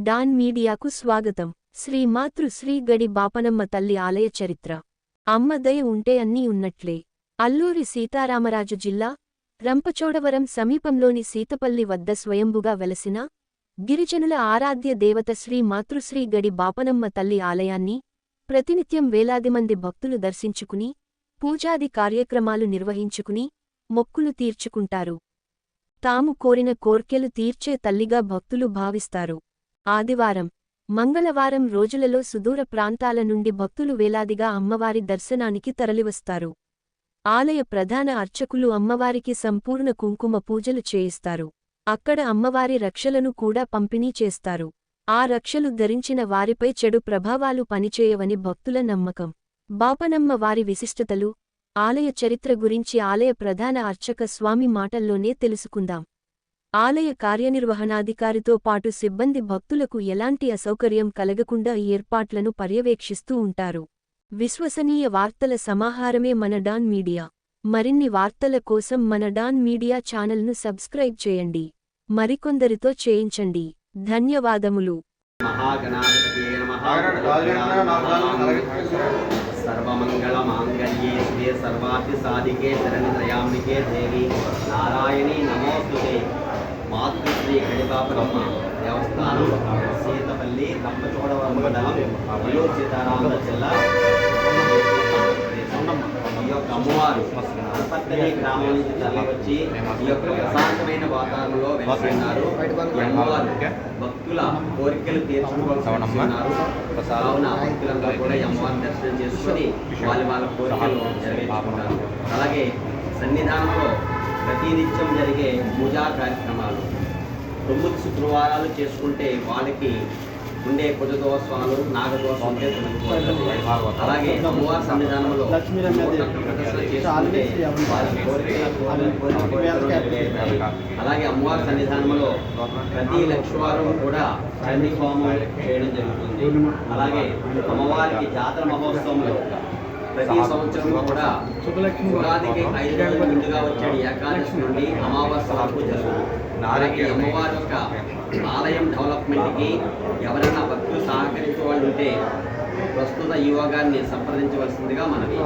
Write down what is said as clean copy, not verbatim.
Don మీడియాకు స్వాగతం. శ్రీ మాతృ శ్రీ గడి బాపనమ్మ తల్లి ఆలయ చరిత్ర. అమ్మ దయ ఉంటే అన్నీ ఉన్నట్లే. అల్లూరి సీతారామరాజు జిల్లా రంపచోడవరం సమీపంలోని సీతపల్లి వద్ద స్వయంభుగా వెలసిన గిరిజనుల ఆరాధ్య దేవత శ్రీ మాతృశ్రీ గడి బాపనమ్మ తల్లి ఆలయాన్ని ప్రతినిత్యం వేలాది మంది భక్తులు దర్శించుకుని పూజాది కార్యక్రమాలు నిర్వహించుకుని మొక్కులు తీర్చుకుంటారు. తాము కోరిన కోర్కెలు తీర్చే తల్లిగా భక్తులు భావిస్తారు. ఆదివారం, మంగళవారం రోజులలో సుదూర ప్రాంతాల నుండి భక్తులు వేలాదిగా అమ్మవారి దర్శనానికి తరలివస్తారు. ఆలయ ప్రధాన అర్చకులు అమ్మవారికి సంపూర్ణ కుంకుమ పూజలు చేయిస్తారు. అక్కడ అమ్మవారి రక్షలను కూడా పంపిణీ చేస్తారు. ఆ రక్షలు ధరించిన వారిపై చెడు ప్రభావాలు పనిచేయవని భక్తుల నమ్మకం. బాపనమ్మ వారి విశిష్టతలు, ఆలయ చరిత్ర గురించి ఆలయ ప్రధాన అర్చక స్వామి మాటల్లోనే తెలుసుకుందాం. ఆలయ కార్యనిర్వహణాధికారితో పాటు సిబ్బంది భక్తులకు ఎలాంటి అసౌకర్యం కలగకుండా ఏర్పాట్లను పర్యవేక్షిస్తూ ఉంటారు. విశ్వసనీయ వార్తల సమాహారమే మన డాన్ మీడియా. మరిన్ని వార్తల కోసం మన డాన్ మీడియా ఛానల్ను సబ్స్క్రైబ్ చేయండి. మరికొందరితో చేయించండి. ధన్యవాదములు. सर्वमंगलमांगल्ये शिवे सर्वार्थसाधिके शरणत्रयाम्बिके देवी नारायणी नमोस्तुते. मातृश्री गडिबापनम्म देवस्थानं सीतपल्ली రంపచోడవరం మండలం అల్లూరి సీతారామరాజు జిల్లా. ఈ యొక్క అమ్మవారు అనపర్తి గ్రామం నుంచి తరలివచ్చి ఈ యొక్క ప్రశాంతమైన వాతావరణంలో వెలిసిన్నారు. అమ్మవారు భక్తుల కోరికలు తీర్చుకోవాలనుకున్నారు. కావున భక్తులందరూ కూడా ఈ అమ్మవారిని దర్శనం చేసుకుని వాళ్ళ కోరికలు నెరవేర్చుకుంటారు. అలాగే సన్నిధానంలో ప్రతినిత్యం జరిగే పూజా కార్యక్రమాలు 9 శుక్రవారాలు చేసుకుంటే వాళ్ళకి ఉండే కుజదోషాలు నాగదోషం ఉంటే తొలగిపోతుంది. అలాగే అమ్మవారి సన్నిధానంలో అలాగే అమ్మవారి సన్నిధానంలో ప్రతి లక్షవారం కూడా చండీ హోమం చేయడం జరుగుతుంది. అలాగే అమ్మవారికి జాతర మహోత్సవంలో ప్రతి సంవత్సరం కూడా ఉగాదికి 5 రోజుల ముందుగా వచ్చే ఏకాదశి నుండి అమావాస్య వరకు జరుగుతుంది. అలాగే అమ్మవారి యొక్క ఆలయం డెవలప్మెంట్కి ఎవరైనా భక్తులు సహకరించే వాళ్ళు ఉంటే ప్రస్తుత ఈ యోగాన్ని సంప్రదించవలసిందిగా మనవి.